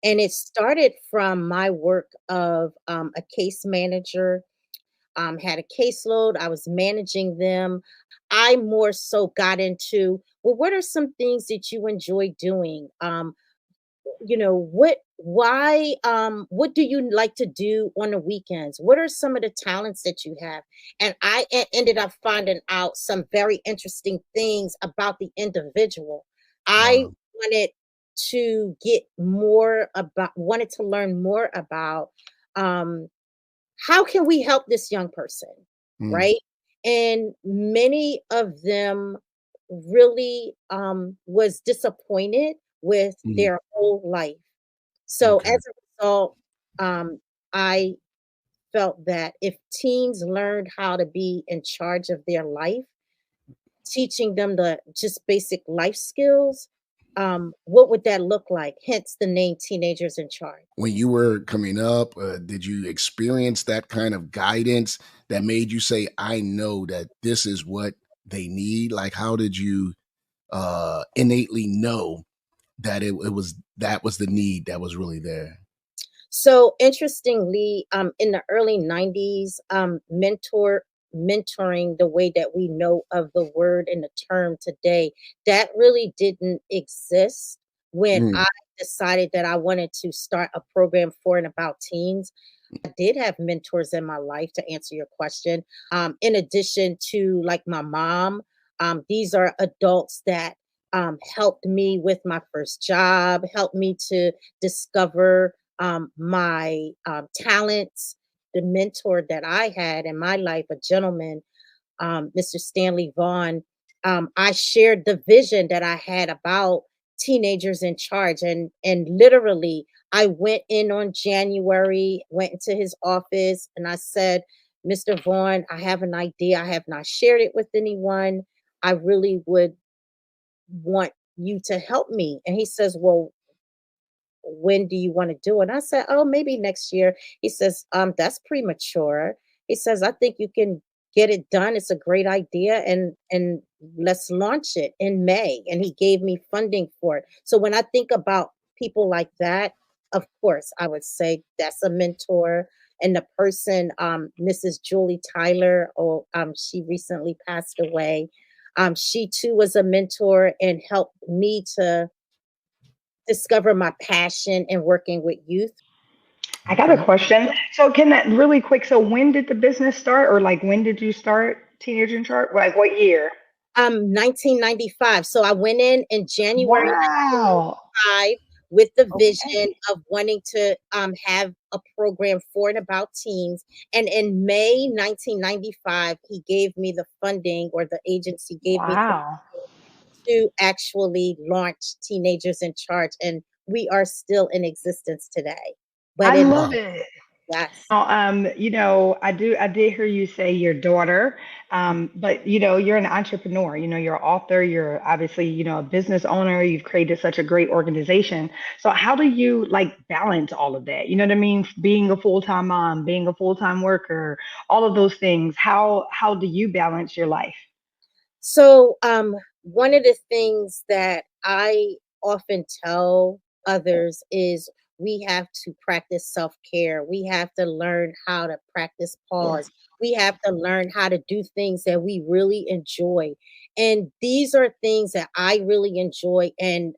And it started from my work of a case manager, had a caseload. I was managing them. I more so got into, well, what are some things that you enjoy doing? What do you like to do on the weekends? What are some of the talents that you have? And I ended up finding out some very interesting things about the individual. I wanted to wanted to learn more about how can we help this young person, right? And many of them really was disappointed with their whole life. So as a result, I felt that if teens learned how to be in charge of their life, teaching them the just basic life skills, what would that look like? Hence the name Teenagers in Charge. When you were coming up, did you experience that kind of guidance that made you say, I know that this is what they need? Like, how did you innately know that that was the need that was really there? So interestingly, in the early 90s, mentoring, the way that we know of the word and the term today, that really didn't exist when I decided that I wanted to start a program for and about teens. I did have mentors in my life, to answer your question. In addition to like my mom, these are adults that helped me with my first job, helped me to discover my talents. The mentor that I had in my life, a gentleman, Mr. Stanley Vaughn, I shared the vision that I had about Teenagers in Charge. And literally, I went in on January, went into his office, and I said, Mr. Vaughn, I have an idea. I have not shared it with anyone. I really would want you to help me. And he says, well, when do you want to do it? And I said, oh, maybe next year. He says, that's premature. He says, I think you can get it done. It's a great idea. And let's launch it in May. And he gave me funding for it. So when I think about people like that, of course, I would say that's a mentor. And the person, Mrs. Julie Tyler, she recently passed away. She too was a mentor and helped me to discover my passion in working with youth. I got a question. So can that really quick? So when did the business start, or like when did you start Teenager in Charge? Like what year? 1995. So I went in January Wow. 1995 with the vision of wanting to have a program for and about teens. And in May 1995, he gave me the funding, or the agency gave me to actually launch Teenagers in Charge. And we are still in existence today. But I love it. Yes. You know, I did hear you say your daughter, but you know, you're an entrepreneur, you know, you're an author, you're obviously, you know, a business owner, you've created such a great organization. So how do you like balance all of that? You know what I mean? Being a full-time mom, being a full-time worker, all of those things. How do you balance your life? So one of the things that I often tell others is we have to practice self-care. We have to learn how to practice pause. We have to learn how to do things that we really enjoy. And these are things that I really enjoy. And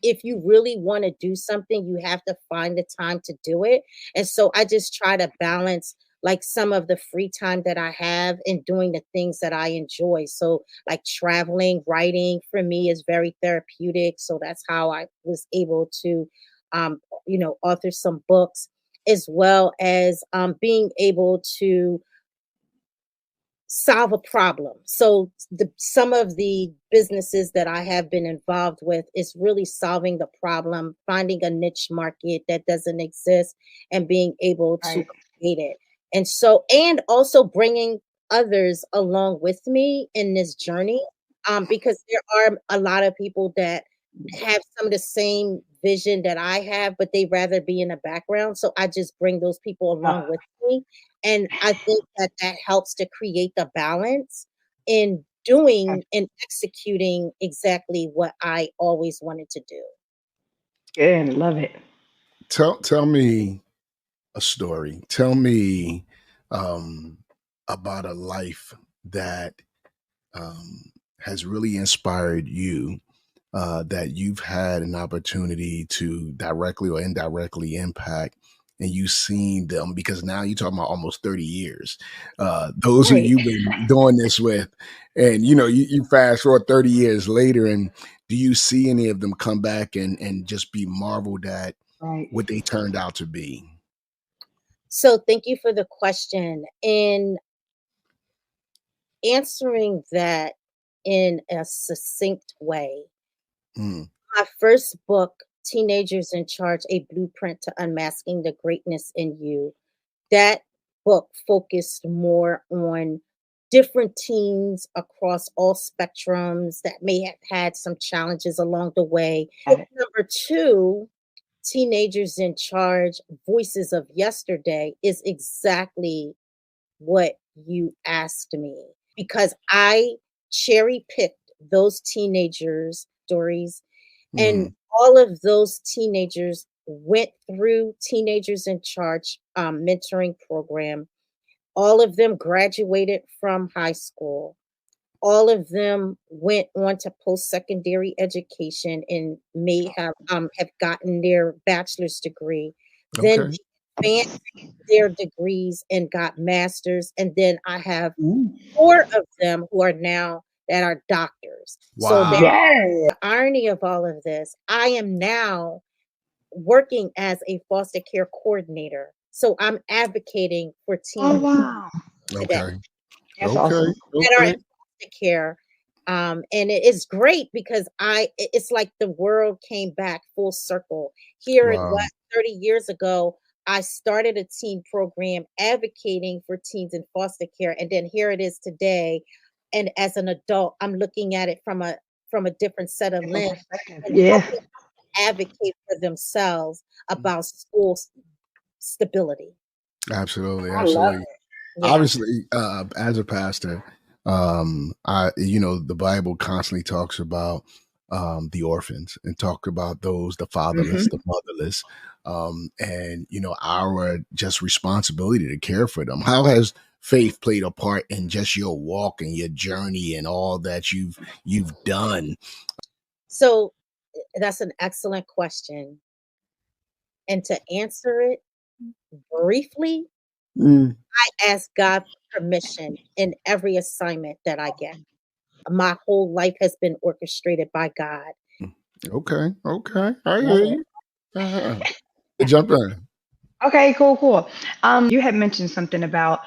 if you really want to do something, you have to find the time to do it. And so I just try to balance like some of the free time that I have in doing the things that I enjoy. So like traveling, writing for me is very therapeutic. So that's how I was able to you know, author some books, as well as being able to solve a problem. So some of the businesses that I have been involved with is really solving the problem, finding a niche market that doesn't exist, and being able to create it. And so, and also bringing others along with me in this journey, because there are a lot of people that have some of the same vision that I have, but they rather be in the background. So I just bring those people along with me. And I think that helps to create the balance in doing and executing exactly what I always wanted to do. Good, love it. Tell me a story. Tell me about a life that has really inspired you, that you've had an opportunity to directly or indirectly impact, and you've seen them, because now you're talking about almost 30 years. Those who you've been doing this with, and you know, you fast forward 30 years later, and do you see any of them come back and just be marveled at what they turned out to be? So thank you for the question. In answering that in a succinct way, my first book, Teenagers in Charge, A Blueprint to Unmasking the Greatness in You, that book focused more on different teens across all spectrums that may have had some challenges along the way. Number two, Teenagers in Charge, Voices of Yesterday, is exactly what you asked me, because I cherry picked those teenagers' stories, and all of those teenagers went through Teenagers in Charge mentoring program. All of them graduated from high school. All of them went on to post-secondary education and may have gotten their bachelor's degree. Then advanced their degrees and got masters. And then I have 4 of them who are now that are doctors. Wow. So the irony of all of this, I am now working as a foster care coordinator. So I'm advocating for teens today That's awesome. that are in foster care. And it is great because it's like the world came back full circle. Here in 30 years ago, I started a teen program advocating for teens in foster care. And then here it is today. And as an adult, I'm looking at it from a different set of lens. And advocate for themselves about school stability. Absolutely. I love it. Yeah. Obviously, as a pastor, you know, the Bible constantly talks about the orphans and talk about those, the fatherless, the motherless, and our just responsibility to care for them. How has faith played a part in just your walk and your journey and all that you've done? So that's an excellent question. And to answer it briefly, I ask God for permission in every assignment that I get. My whole life has been orchestrated by God. Okay. I hear you. Jump in. Okay, cool. You had mentioned something about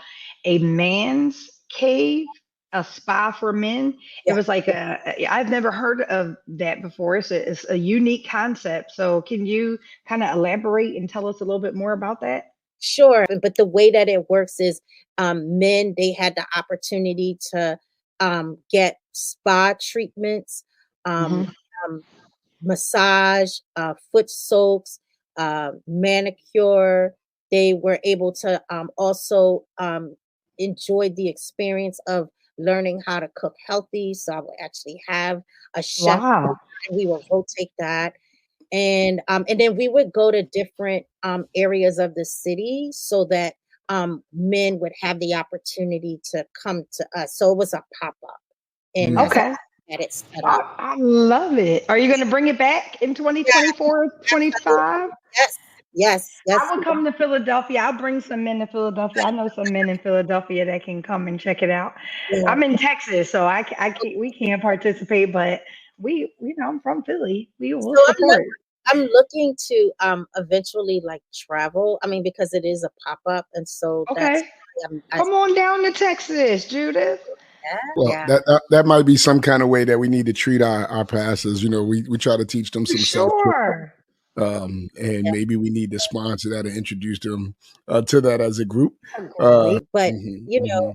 a man's cave, a spa for men. It was like I've never heard of that before. It's a unique concept. So can you kind of elaborate and tell us a little bit more about that? Sure. But the way that it works is men, they had the opportunity to get spa treatments, massage, foot soaks, manicure. They were able to also enjoy the experience of learning how to cook healthy. So I would actually have a chef. Wow. And we would rotate that. And then we would go to different areas of the city so that men would have the opportunity to come to us. So it was a pop-up. And okay. That it's set up. I love it. Are you going to bring it back in 2024, 25? Yes. I will come to Philadelphia. I'll bring some men to Philadelphia. I know some men in Philadelphia that can come and check it out. Yeah. I'm in Texas, so we can't participate, but I'm from Philly. We will support. I'm looking to eventually travel. I mean, because it is a pop-up, and so okay. Come on down to Texas, Judith. Well, that might be some kind of way that we need to treat our pastors. We try to teach them some sure. And maybe we need to sponsor that and introduce them to that as a group. But at the end of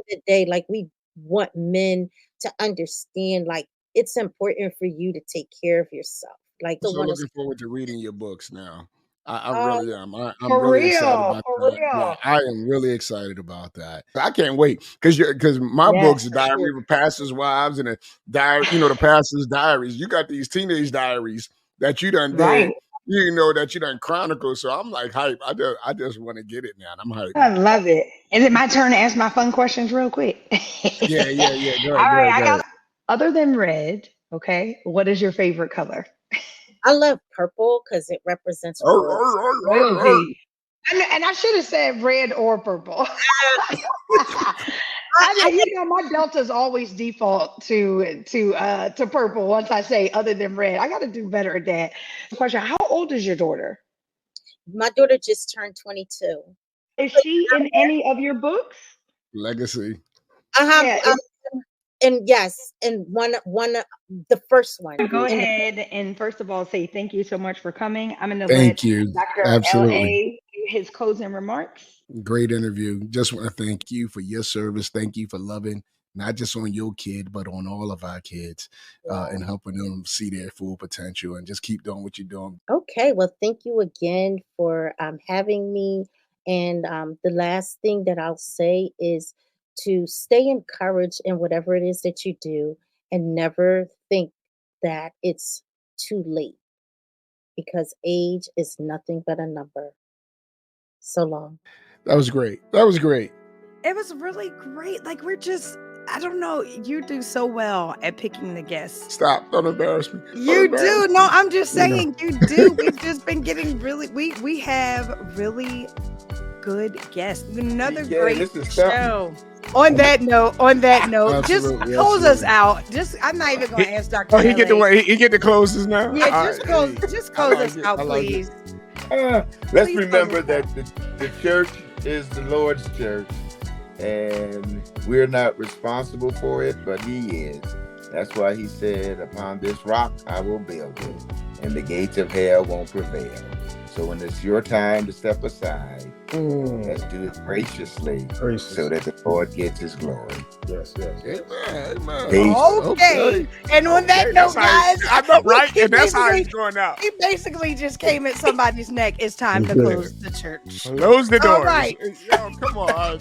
the day, we want men to understand, it's important for you to take care of yourself. So looking forward to reading your books now. I really am. I'm for really real, excited about for that. real. Yeah, I am really excited about that. I can't wait because my books, the Diary of Pastors' Wives and the diary, the Pastors' Diaries. You got these teenage diaries that you done did, that you done chronicle. So I'm hype. I just want to get it now. I'm hyped. I love it. Is it my turn to ask my fun questions real quick? Yeah. Go ahead, All right, I got. Other than red, okay, what is your favorite color? I love purple because it represents royalty. And I should have said red or purple. My deltas always default to purple once I say other than red. I got to do better at that. Question: how old is your daughter? My daughter just turned 22. Is she in any of your books? Legacy. And yes, and one the first one. Go ahead and first of all say thank you so much for coming. I'm going to thank you. Dr. Absolutely. LA do his closing remarks. Great interview. Just want to thank you for your service. Thank you for loving not just on your kid, but on all of our kids and helping them see their full potential and just keep doing what you're doing. Okay. Well, thank you again for having me. And the last thing that I'll say is to stay encouraged in whatever it is that you do and never think that it's too late because age is nothing but a number. So long. That was great. It was really great. I don't know. You do so well at picking the guests. Stop. Don't embarrass me. You do. No, I'm just saying you do. We've just been getting we have really good guests. Another great show. On that note, just close us out. I'm not even going to ask Dr. He get the closes now. Yeah, just close us out, please. Let's remember that the church is the Lord's church, and we're not responsible for it, but He is. That's why He said, "Upon this rock I will build it, and the gates of hell won't prevail." So when it's your time to step aside, let's do it graciously so that the Lord gets His glory. Yes. Amen. Okay. And on that note, guys, I know, right? And that's how he's going out. He basically just came at somebody's neck. It's time to close the church. Close the door. All right. Yo, come on.